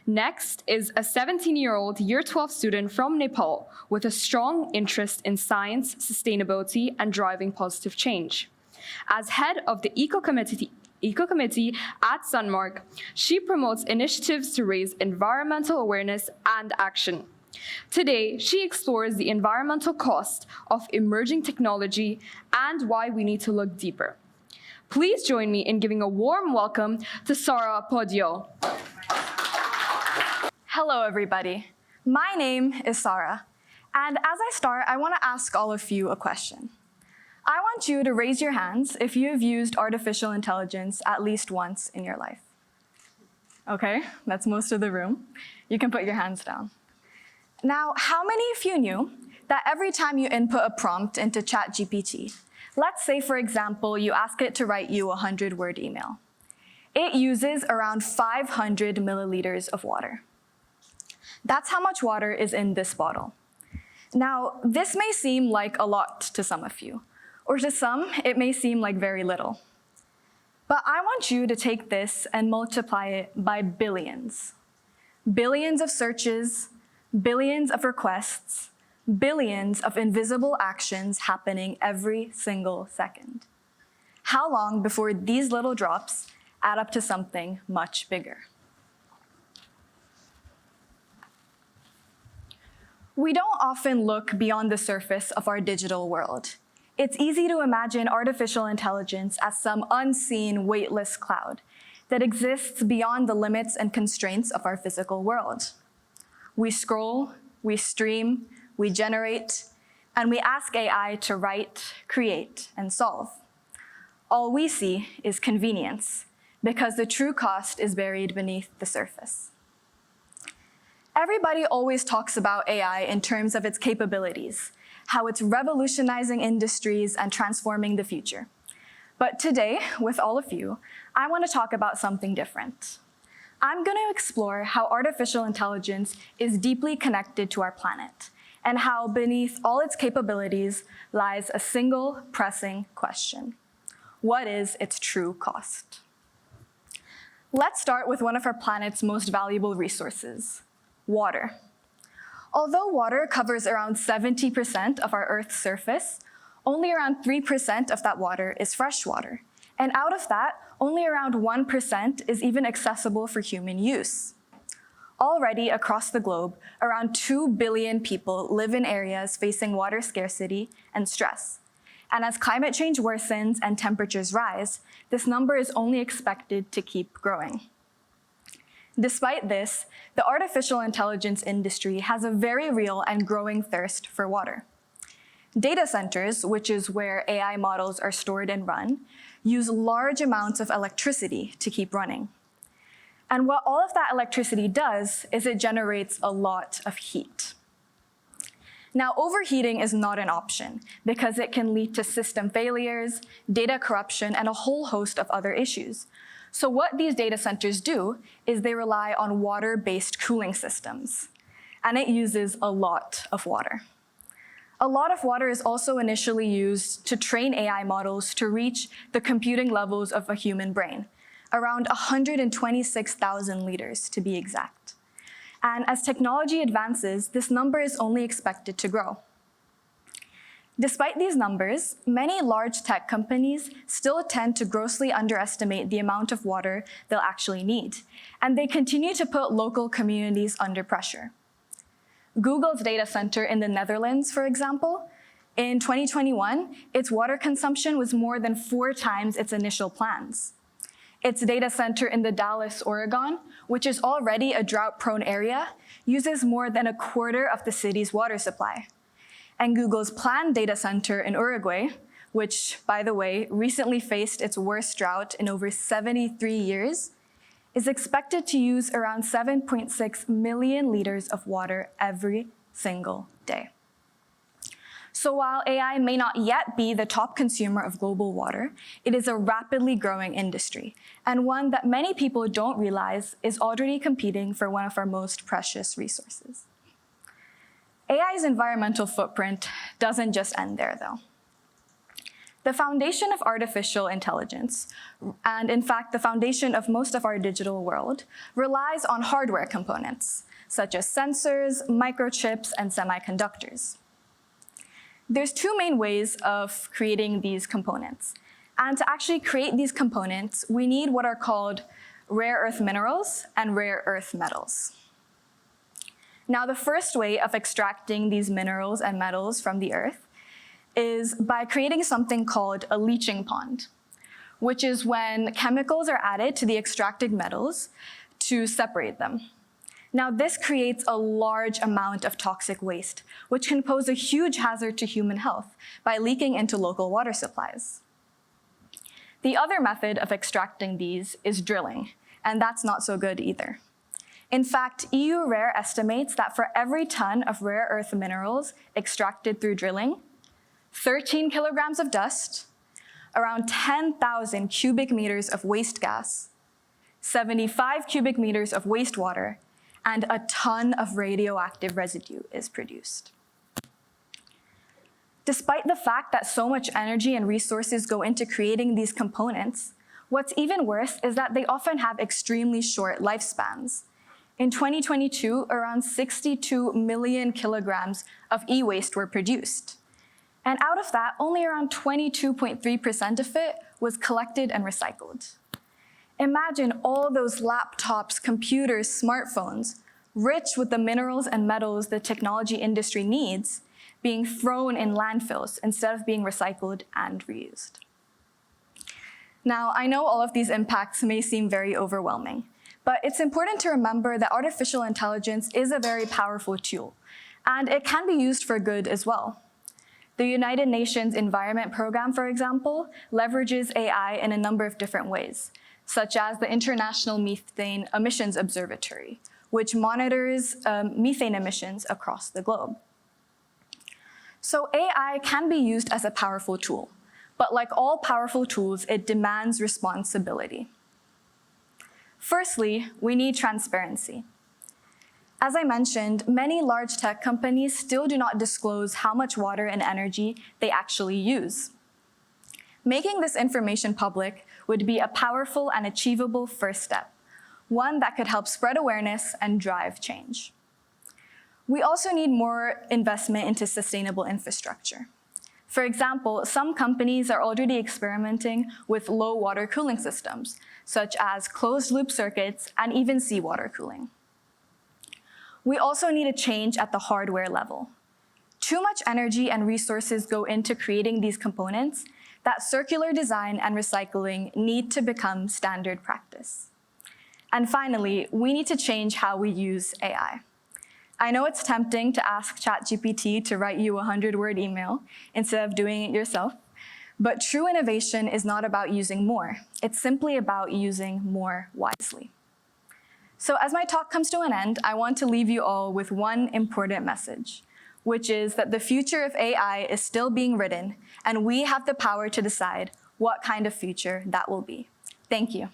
Next is a 17-year-old Year 12 student from Nepal with a strong interest in science, sustainability, and driving positive change. As head of the Eco Committee at Sunmark, she promotes initiatives to raise environmental awareness and action. Today, she explores the environmental cost of emerging technology and why we need to look deeper. Please join me in giving a warm welcome to Saara Paudyal. Hello, everybody. My name is Saara, and as I start, I want to ask all of you a question. I want you to raise your hands if you have used artificial intelligence at least once in your life. Okay, that's most of the room. You can put your hands down. Now, how many of you knew that every time you input a prompt into ChatGPT, let's say, for example, you ask it to write you a 100-word email, it uses around 500 milliliters of water. That's how much water is in this bottle. Now, this may seem like a lot to some of you, or to some, it may seem like very little. But I want you to take this and multiply it by billions. Billions of searches, billions of requests, billions of invisible actions happening every single second. How long before these little drops add up to something much bigger? We don't often look beyond the surface of our digital world. It's easy to imagine artificial intelligence as some unseen, weightless cloud that exists beyond the limits and constraints of our physical world. We scroll, we stream, we generate, and we ask AI to write, create, and solve. All we see is convenience, because the true cost is buried beneath the surface. Everybody always talks about AI in terms of its capabilities, how it's revolutionizing industries and transforming the future. But today, with all of you, I want to talk about something different. I'm going to explore how artificial intelligence is deeply connected to our planet, and how beneath all its capabilities lies a single pressing question. What is its true cost? Let's start with one of our planet's most valuable resources, water. Although water covers around 70% of our Earth's surface, only around 3% of that water is fresh water. And out of that, only around 1% is even accessible for human use. Already across the globe, around 2 billion people live in areas facing water scarcity and stress. And as climate change worsens and temperatures rise, this number is only expected to keep growing. Despite this, the artificial intelligence industry has a very real and growing thirst for water. Data centers, which is where AI models are stored and run, use large amounts of electricity to keep running. And what all of that electricity does is it generates a lot of heat. Now, overheating is not an option because it can lead to system failures, data corruption, and a whole host of other issues. So what these data centers do is they rely on water-based cooling systems, and it uses a lot of water. A lot of water is also initially used to train AI models to reach the computing levels of a human brain, around 126,000 liters to be exact. And as technology advances, this number is only expected to grow. Despite these numbers, many large tech companies still tend to grossly underestimate the amount of water they'll actually need, and they continue to put local communities under pressure. Google's data center in the Netherlands, for example, in 2021, its water consumption was more than 4 times its initial plans. Its data center in the Dallas, Oregon, which is already a drought-prone area, uses more than a quarter of the city's water supply. And Google's planned data center in Uruguay, which, by the way, recently faced its worst drought in over 73 years, is expected to use around 7.6 million liters of water every single day. So while AI may not yet be the top consumer of global water, it is a rapidly growing industry, and one that many people don't realize is already competing for one of our most precious resources. AI's environmental footprint doesn't just end there, though. The foundation of artificial intelligence, and in fact, the foundation of most of our digital world, relies on hardware components, such as sensors, microchips, and semiconductors. There's two main ways of creating these components. And to actually create these components, we need what are called rare earth minerals and rare earth metals. Now, the first way of extracting these minerals and metals from the earth is by creating something called a leaching pond, which is when chemicals are added to the extracted metals to separate them. Now, this creates a large amount of toxic waste, which can pose a huge hazard to human health by leaking into local water supplies. The other method of extracting these is drilling, and that's not so good either. In fact, EU Rare estimates that for every ton of rare earth minerals extracted through drilling, 13 kilograms of dust, around 10,000 cubic meters of waste gas, 75 cubic meters of wastewater, and a ton of radioactive residue is produced. Despite the fact that so much energy and resources go into creating these components, what's even worse is that they often have extremely short lifespans. In 2022, around 62 million kilograms of e-waste were produced. And out of that, only around 22.3% of it was collected and recycled. Imagine all those laptops, computers, smartphones, rich with the minerals and metals the technology industry needs, being thrown in landfills instead of being recycled and reused. Now, I know all of these impacts may seem very overwhelming, but it's important to remember that artificial intelligence is a very powerful tool, and it can be used for good as well. The United Nations Environment Program, for example, leverages AI in a number of different ways, such as the International Methane Emissions Observatory, which monitors methane emissions across the globe. So AI can be used as a powerful tool, but like all powerful tools, it demands responsibility. Firstly, we need transparency. As I mentioned, many large tech companies still do not disclose how much water and energy they actually use. Making this information public would be a powerful and achievable first step, one that could help spread awareness and drive change. We also need more investment into sustainable infrastructure. For example, some companies are already experimenting with low water cooling systems, such as closed-loop circuits and even seawater cooling. We also need a change at the hardware level. Too much energy and resources go into creating these components that circular design and recycling need to become standard practice. And finally, we need to change how we use AI. I know it's tempting to ask ChatGPT to write you a 100-word email instead of doing it yourself, but true innovation is not about using more. It's simply about using more wisely. So as my talk comes to an end, I want to leave you all with one important message, which is that the future of AI is still being written, and we have the power to decide what kind of future that will be. Thank you.